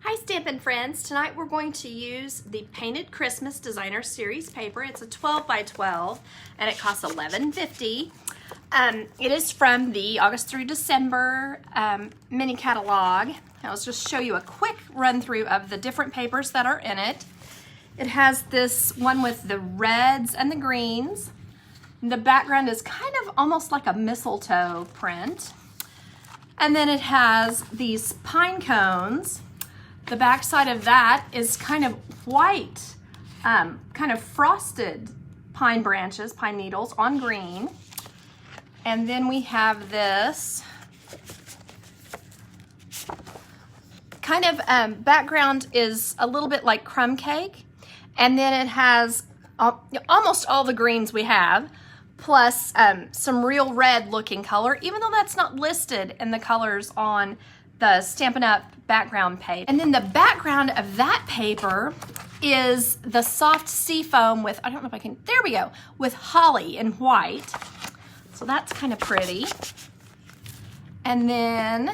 Hi Stampin' friends, tonight we're going to use the Painted Christmas Designer Series paper. It's a 12 by 12 and it costs $11.50. It is from the August through December mini catalog. I'll just show you a quick run through of the different papers that are in it. It has this one with the reds and the greens. The background is kind of almost like a mistletoe print. And then it has these pine cones. The back side of that is kind of white, kind of frosted pine branches, pine needles on green. And then we have this kind of background is a little bit like crumb cake. And then it has almost all the greens we have, plus some real red looking color, even though that's not listed in the colors on the Stampin' Up! Background page. And then the background of that paper is the soft sea foam with, I don't know if I can, there we go, with holly in white. So that's kind of pretty. And then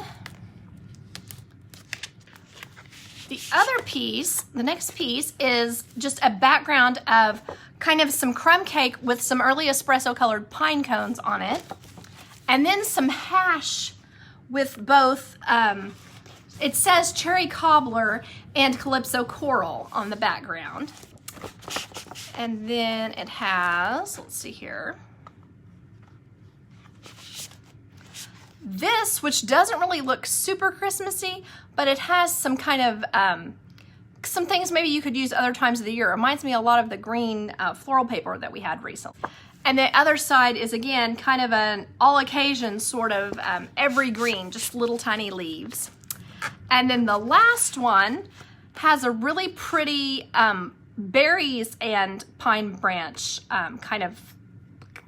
the other piece, the next piece, is just a background of kind of some crumb cake with some early espresso colored pine cones on it. And then some hash with both, it says cherry cobbler and calypso coral on the background. And then it has, let's see here, this, which doesn't really look super Christmassy, but it has some kind of, some things maybe you could use other times of the year. It reminds me a lot of the green floral paper that we had recently. And the other side is, again, kind of an all-occasion sort of evergreen, just little tiny leaves. And then the last one has a really pretty berries and pine branch kind of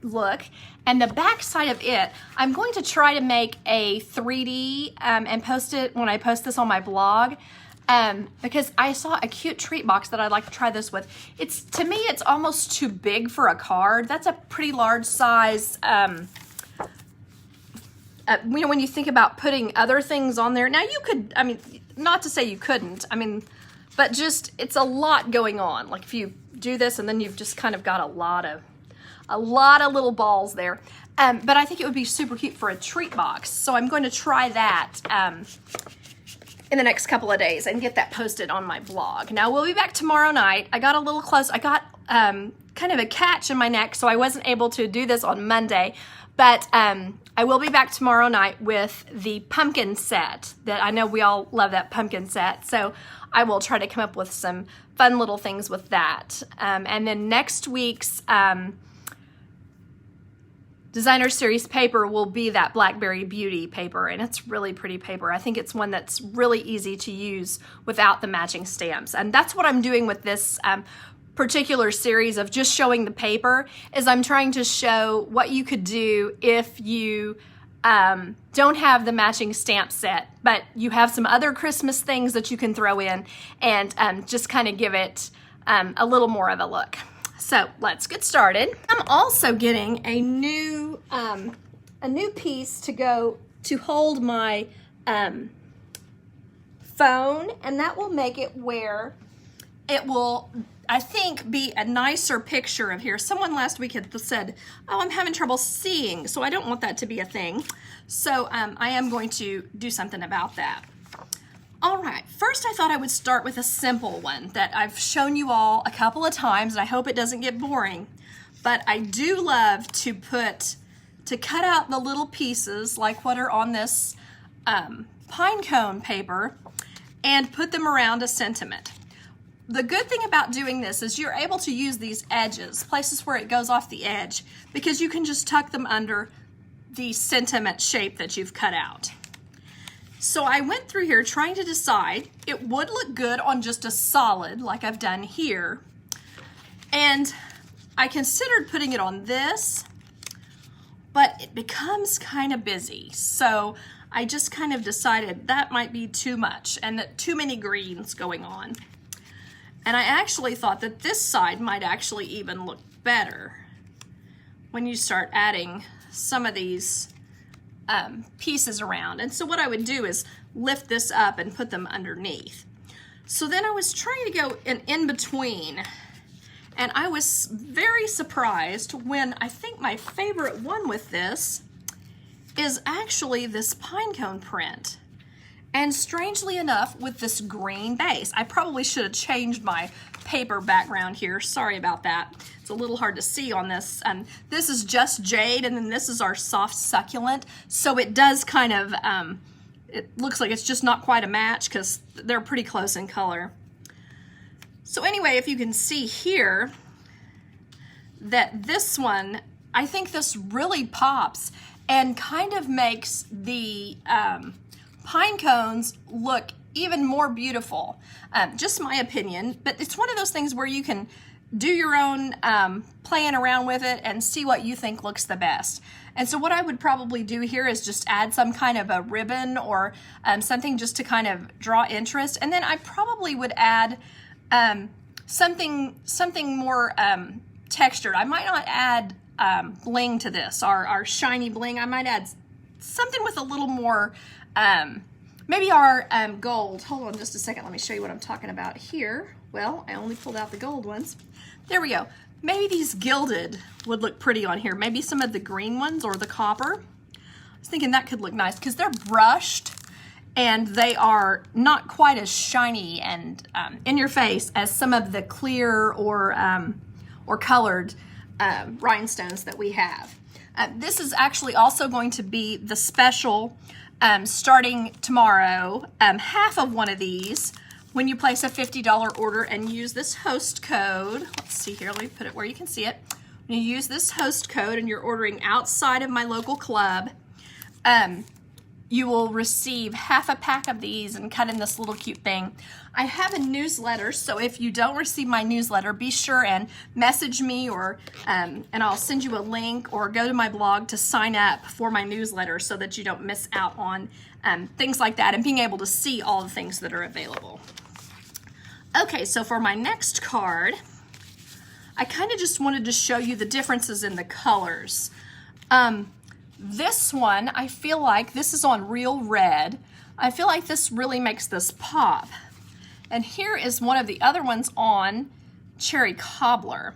look. And the back side of it, I'm going to try to make a 3D and post it when I post this on my blog. Because I saw a cute treat box that I'd like to try this with. It's, to me, it's almost too big for a card. That's a pretty large size, you know, when you think about putting other things on there. Now you could, I mean, not to say you couldn't, I mean, but just, it's a lot going on. Like if you do this and then you've just kind of got a lot of little balls there. But I think it would be super cute for a treat box. So I'm going to try that in the next couple of days and get that posted on my blog. Now we'll be back tomorrow night. I got a little close. I got kind of a catch in my neck, so I wasn't able to do this on Monday. But I will be back tomorrow night with the pumpkin set. That I know we all love that pumpkin set. So I will try to come up with some fun little things with that. And then next week's Designer Series paper will be that Blackberry Beauty paper, and it's really pretty paper. I think it's one that's really easy to use without the matching stamps. And that's what I'm doing with this particular series of just showing the paper, is I'm trying to show what you could do if you don't have the matching stamp set, but you have some other Christmas things that you can throw in and just kind of give it a little more of a look. So let's get started. I'm also getting a new piece to go to hold my phone, and that will make it where it will, I think, be a nicer picture of here. Someone last week had said, oh, I'm having trouble seeing, so I don't want that to be a thing. So I am going to do something about that. All right, first I thought I would start with a simple one that I've shown you all a couple of times, and I hope it doesn't get boring. But I do love to cut out the little pieces like what are on this pine cone paper and put them around a sentiment. The good thing about doing this is you're able to use these edges, places where it goes off the edge, because you can just tuck them under the sentiment shape that you've cut out. So I went through here trying to decide, it would look good on just a solid like I've done here. And I considered putting it on this, but it becomes kind of busy. So I just kind of decided that might be too much and that too many greens going on. And I actually thought that this side might actually even look better when you start adding some of these pieces around. And so what I would do is lift this up and put them underneath. So then I was trying to go in between, and I was very surprised when I think my favorite one with this is actually this pine cone print. And strangely enough, with this green base. I probably should have changed my paper background here. Sorry about that. It's a little hard to see on this. This is just jade, and then this is our soft succulent. So it does kind of, it looks like it's just not quite a match because they're pretty close in color. So anyway, if you can see here, that this one, I think this really pops and kind of makes the pine cones look even more beautiful. Just my opinion, but it's one of those things where you can do your own playing around with it and see what you think looks the best. And so what I would probably do here is just add some kind of a ribbon or something just to kind of draw interest. And then I probably would add something more textured. I might not add bling to this, our shiny bling. I might add something with a little more, maybe our gold. Hold on just a second. Let me show you what I'm talking about here. Well, I only pulled out the gold ones. There we go. Maybe these gilded would look pretty on here. Maybe some of the green ones or the copper. I was thinking that could look nice because they're brushed and they are not quite as shiny and in your face as some of the clear or colored rhinestones that we have. This is actually also going to be the special starting tomorrow, half of one of these when you place a $50 order and use this host code. Let's see here, let me put it where you can see it. When you use this host code and you're ordering outside of my local club, you will receive half a pack of these and cut in this little cute thing. I have a newsletter, so if you don't receive my newsletter, be sure and message me or and I'll send you a link, or go to my blog to sign up for my newsletter so that you don't miss out on things like that and being able to see all the things that are available. Okay, so for my next card, I kind of just wanted to show you the differences in the colors. This one, I feel like this is on Real Red. I feel like this really makes this pop. And here is one of the other ones on Cherry Cobbler.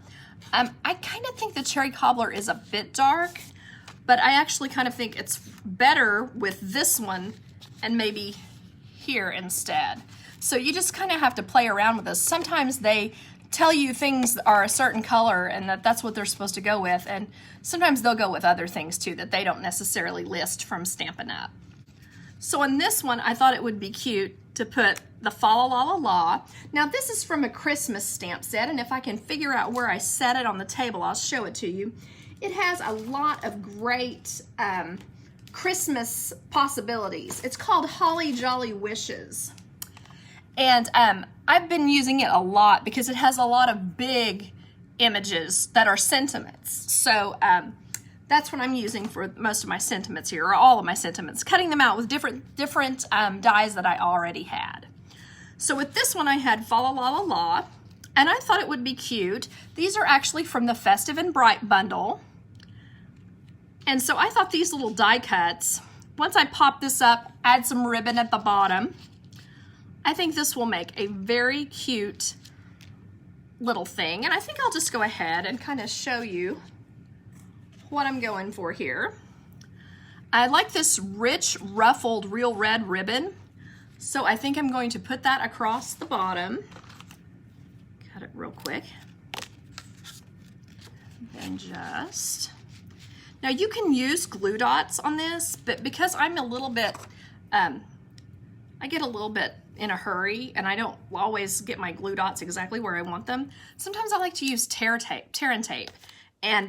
I kind of think the Cherry Cobbler is a bit dark, but I actually kind of think it's better with this one and maybe here instead. So you just kind of have to play around with this. Sometimes they tell you things are a certain color and that's what they're supposed to go with, and sometimes they'll go with other things too that they don't necessarily list from Stampin' Up. So on this one, I thought it would be cute to put the Fa La La La La. Now this is from a Christmas stamp set, and if I can figure out where I set it on the table, I'll show it to you. It has a lot of great Christmas possibilities. It's called Holly Jolly Wishes. And I've been using it a lot because it has a lot of big images that are sentiments. So that's what I'm using for most of my sentiments here, or all of my sentiments, cutting them out with different dies that I already had. So with this one, I had Fa La La La La, and I thought it would be cute. These are actually from the Festive and Bright bundle. And so I thought these little die cuts, once I pop this up, add some ribbon at the bottom, I think this will make a very cute little thing. And I think I'll just go ahead and kind of show you what I'm going for here. I like this rich ruffled Real Red ribbon, so I think I'm going to put that across the bottom. Cut it real quick. And just... Now you can use glue dots on this, but because I'm a little bit, I get a little bit in a hurry and I don't always get my glue dots exactly where I want them, sometimes I like to use tear and tape. And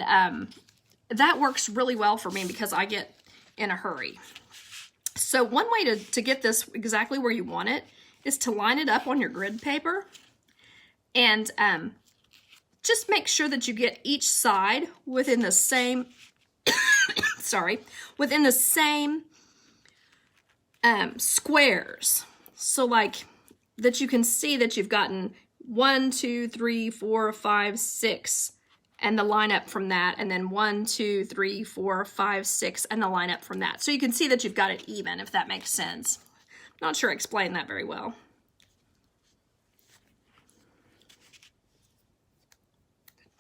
that works really well for me because I get in a hurry. So one way to get this exactly where you want it is to line it up on your grid paper and just make sure that you get each side within the same, within the same squares. So like that you can see that you've gotten 1, 2, 3, 4, 5, 6, and the line up from that, and then 1, 2, 3, 4, 5, 6, and the line up from that. So you can see that you've got it even, if that makes sense. Not sure I explained that very well.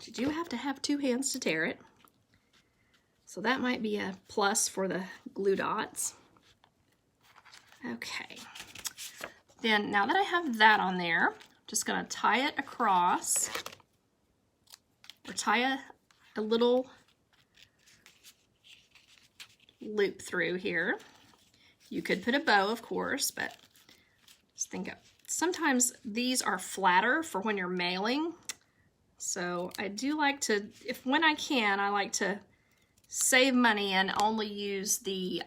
You do have to have 2 hands to tear it. So that might be a plus for the glue dots. Okay. Then now that I have that on there, I'm just gonna tie it across, or tie a little loop through here. You could put a bow, of course, but just think of, sometimes these are flatter for when you're mailing. So I do like to, when I can, I like to save money and only use the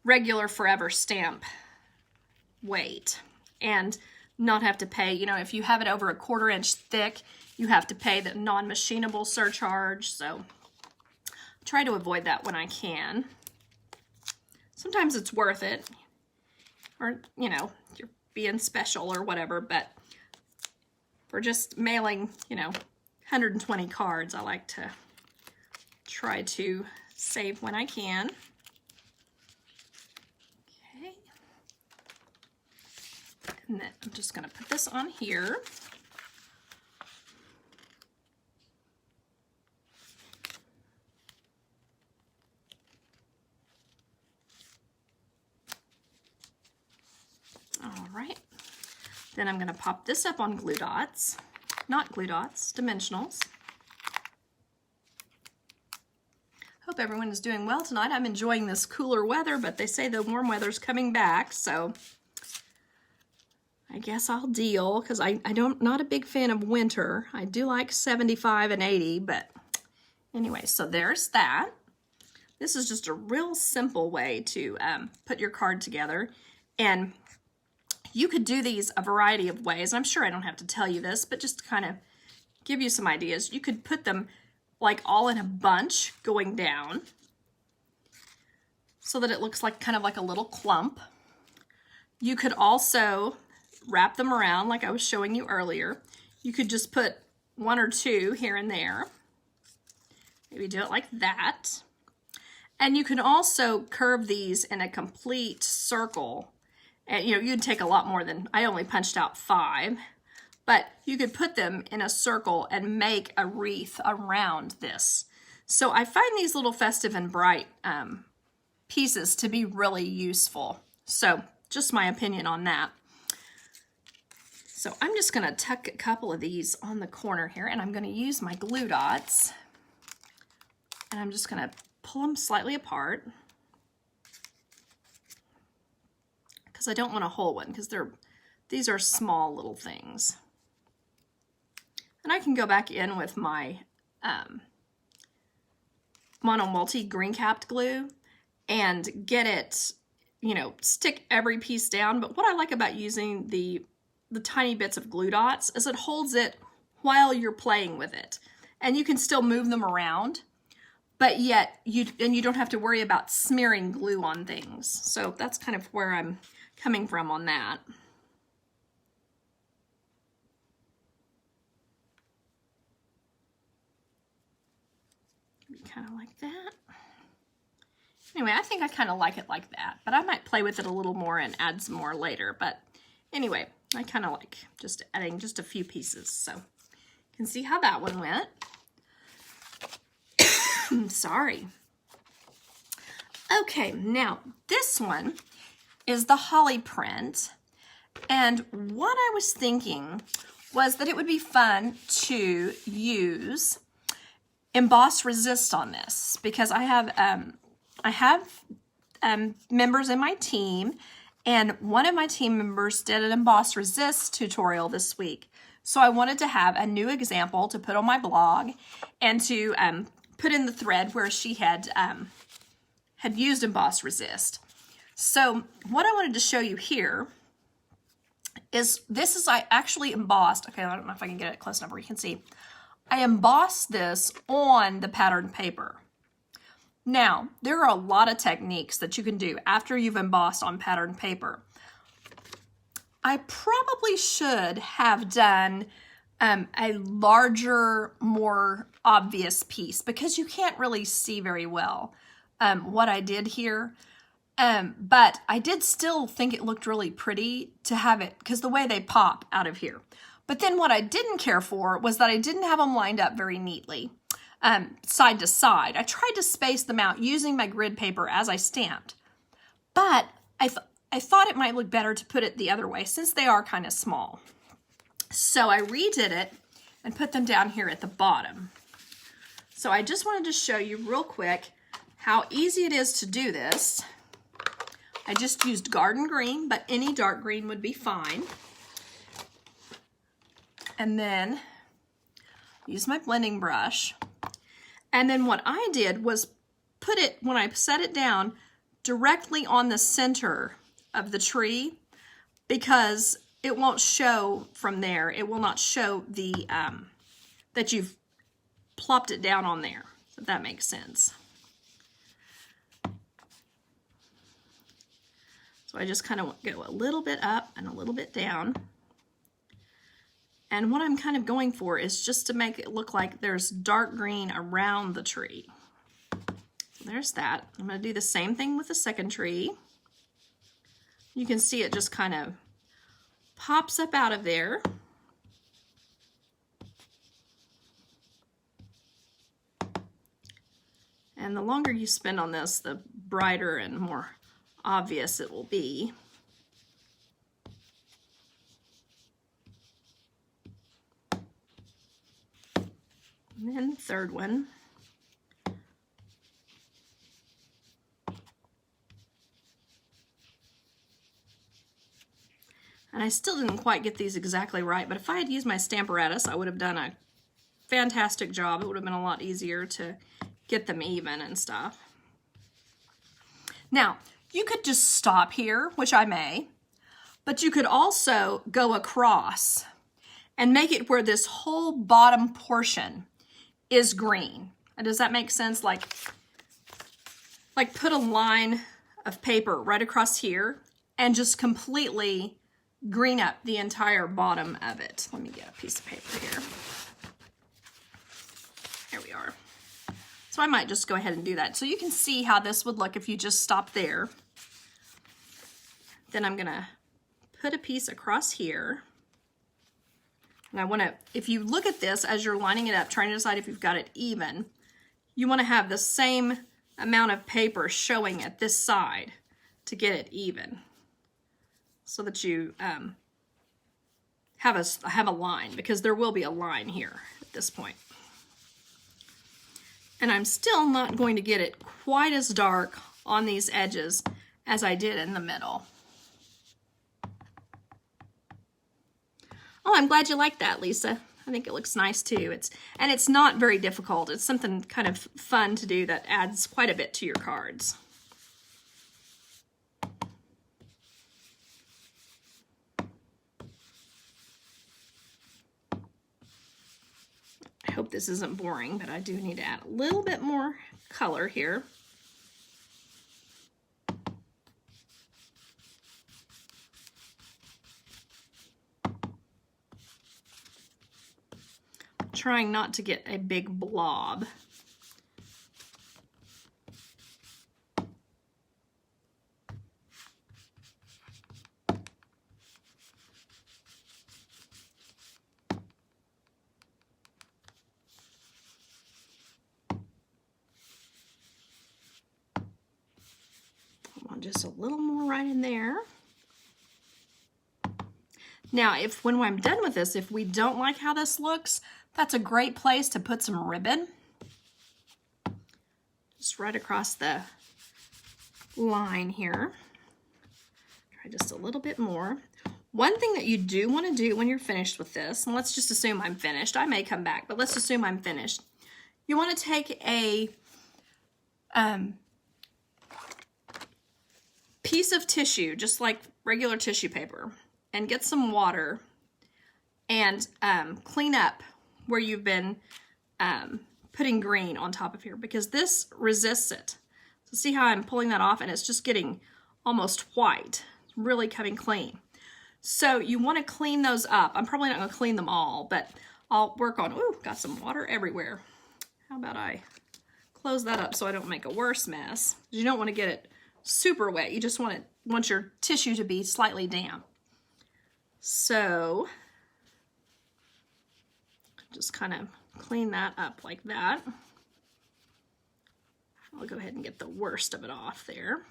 regular forever stamp weight and not have to pay, you know, if you have it over a 1/4 inch thick, you have to pay the non-machinable surcharge. So try to avoid that when I can. Sometimes it's worth it, or, you know, you're being special or whatever, but for just mailing, you know, 120 cards, I like to try to save when I can. Okay. And then I'm just going to put this on here. All right. Then I'm going to pop this up on glue dots. Not glue dots, dimensionals. Hope everyone is doing well tonight. I'm enjoying this cooler weather, but they say the warm weather's coming back, so I guess I'll deal, because not a big fan of winter. I do like 75 and 80, but anyway, so there's that. This is just a real simple way to put your card together, and you could do these a variety of ways. I'm sure I don't have to tell you this, but just to kind of give you some ideas. You could put them like all in a bunch going down so that it looks like kind of like a little clump. You could also wrap them around like I was showing you earlier. You could just put 1 or 2 here and there. Maybe do it like that. And you can also curve these in a complete circle. And you know, you'd take a lot more than, I only punched out 5. But you could put them in a circle and make a wreath around this. So I find these little festive and bright pieces to be really useful. So just my opinion on that. So I'm just going to tuck a couple of these on the corner here, and I'm going to use my glue dots. And I'm just going to pull them slightly apart, because I don't want a whole one, because these are small little things. And I can go back in with my Mono Multi green capped glue and get it, you know, stick every piece down. But what I like about using the tiny bits of glue dots is it holds it while you're playing with it. And you can still move them around, but yet you don't have to worry about smearing glue on things. So that's kind of where I'm coming from on that. Kind of like that. Anyway, I think I kind of like it like that, but I might play with it a little more and add some more later. But anyway, I kind of like just adding just a few pieces. So you can see how that one went. Sorry. Okay, now this one is the holly print. And what I was thinking was that it would be fun to use Emboss Resist on this, because I have members in my team, and one of my team members did an Emboss Resist tutorial this week. So I wanted to have a new example to put on my blog and to put in the thread where she had used Emboss Resist. So what I wanted to show you here is I actually embossed. Okay, I don't know if I can get it close enough where you can see. I embossed this on the pattern paper. Now, there are a lot of techniques that you can do after you've embossed on pattern paper. I probably should have done a larger, more obvious piece, because you can't really see very well what I did here. But I did still think it looked really pretty to have it, because the way they pop out of here. But then what I didn't care for was that I didn't have them lined up very neatly, side to side. I tried to space them out using my grid paper as I stamped, but I thought it might look better to put it the other way since they are kind of small. So I redid it and put them down here at the bottom. So I just wanted to show you real quick how easy it is to do this. I just used garden green, but any dark green would be fine. And then use my blending brush. And then what I did was put it, when I set it down, directly on the center of the tree, because it won't show from there. It will not show the that you've plopped it down on there, if that makes sense. So I just kind of go a little bit up and a little bit down. And what I'm kind of going for is just to make it look like there's dark green around the tree. So there's that. I'm going to do the same thing with the second tree. You can see it just kind of pops up out of there. And the longer you spend on this, the brighter and more obvious it will be. And then the third one. And I still didn't quite get these exactly right, but if I had used my Stamparatus, I would have done a fantastic job. It would have been a lot easier to get them even and stuff. Now, you could just stop here, which I may, but you could also go across and make it where this whole bottom portion is green. And does that make sense? Like put a line of paper right across here and just completely green up the entire bottom of it. Let me get a piece of paper here. There we are. So I might just go ahead and do that. So you can see how this would look if you just stop there. Then I'm gonna put a piece across here. And I wanna, if you look at this as you're lining it up, trying to decide if you've got it even, you wanna have the same amount of paper showing at this side to get it even, so that you have a line, because there will be a line here at this point. And I'm still not going to get it quite as dark on these edges as I did in the middle. Oh, I'm glad you like that, Lisa. I think it looks nice too. And it's not very difficult. It's something kind of fun to do that adds quite a bit to your cards. I hope this isn't boring, but I do need to add a little bit more color here. Trying not to get a big blob. I want just a little more right in there. Now, when I'm done with this, if we don't like how this looks, that's a great place to put some ribbon. Just right across the line here. Try just a little bit more. One thing that you do want to do when you're finished with this, and let's just assume I'm finished. I may come back, but let's assume I'm finished. You want to take a piece of tissue, just like regular tissue paper, and get some water and clean up where you've been putting green on top of here, because this resists it. So see how I'm pulling that off and it's just getting almost white. It's really coming clean. So you want to clean those up. I'm probably not going to clean them all, but I'll work on, ooh, got some water everywhere. How about I close that up so I don't make a worse mess? You don't want to get it super wet. You just want your tissue to be slightly damp. So Just kind of clean that up like that. I'll go ahead and get the worst of it off there.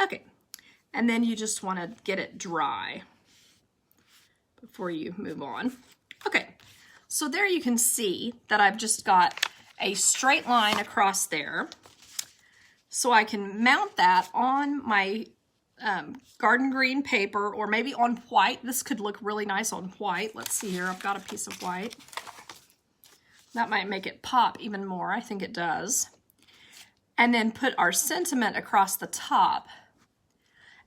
Okay, and then you just want to get it dry before you move on. Okay, so there you can see that I've just got a straight line across there. So I can mount that on my garden green paper, or maybe on white. This could look really nice on white. Let's see here, I've got a piece of white. That might make it pop even more. I think it does. And then put our sentiment across the top.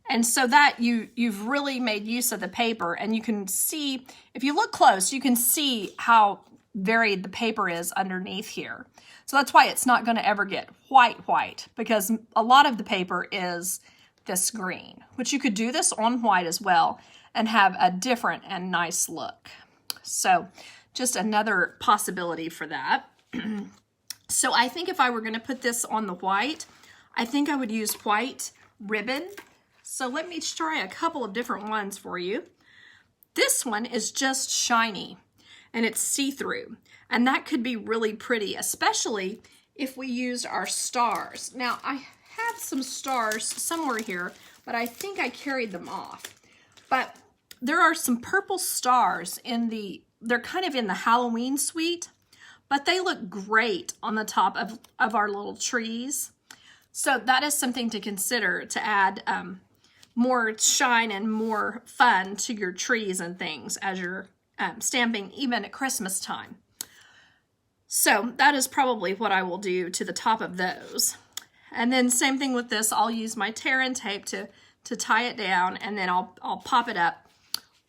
And so that you've really made use of the paper, and you can see, if you look close, you can see how varied the paper is underneath here. So that's why it's not going to ever get white, because a lot of the paper is this green, which you could do this on white as well and have a different and nice look. So just another possibility for that. So I think if I were going to put this on the white, I think I would use white ribbon. So let me try a couple of different ones for you. This one is just shiny and it's see-through, and that could be really pretty, especially if we used our stars. Now I have some stars somewhere here, but I think I carried them off. But there are some purple stars in they're kind of in the Halloween suite, but they look great on the top of our little trees. So that is something to consider, to add more shine and more fun to your trees and things as you're stamping, even at Christmas time. So that is probably what I will do to the top of those. And then same thing with this, I'll use my tear and tape to tie it down, and then I'll pop it up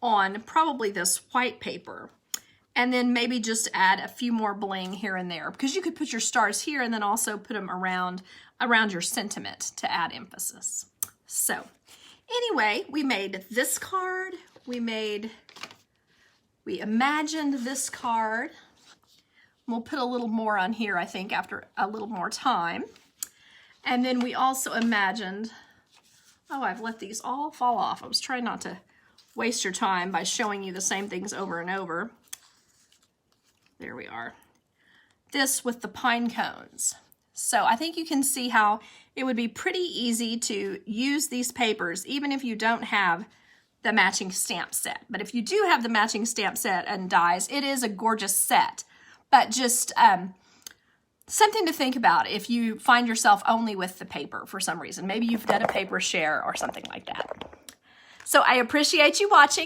on probably this white paper. And then maybe just add a few more bling here and there, because you could put your stars here and then also put them around your sentiment to add emphasis. So anyway, we made this card. We imagined this card. We'll put a little more on here, I think, after a little more time. And then we also imagined, oh, I've let these all fall off. I was trying not to waste your time by showing you the same things over and over. There we are. This with the pine cones. So I think you can see how it would be pretty easy to use these papers, even if you don't have the matching stamp set. But if you do have the matching stamp set and dies, it is a gorgeous set. But just something to think about if you find yourself only with the paper for some reason. Maybe you've done a paper share or something like that. So I appreciate you watching.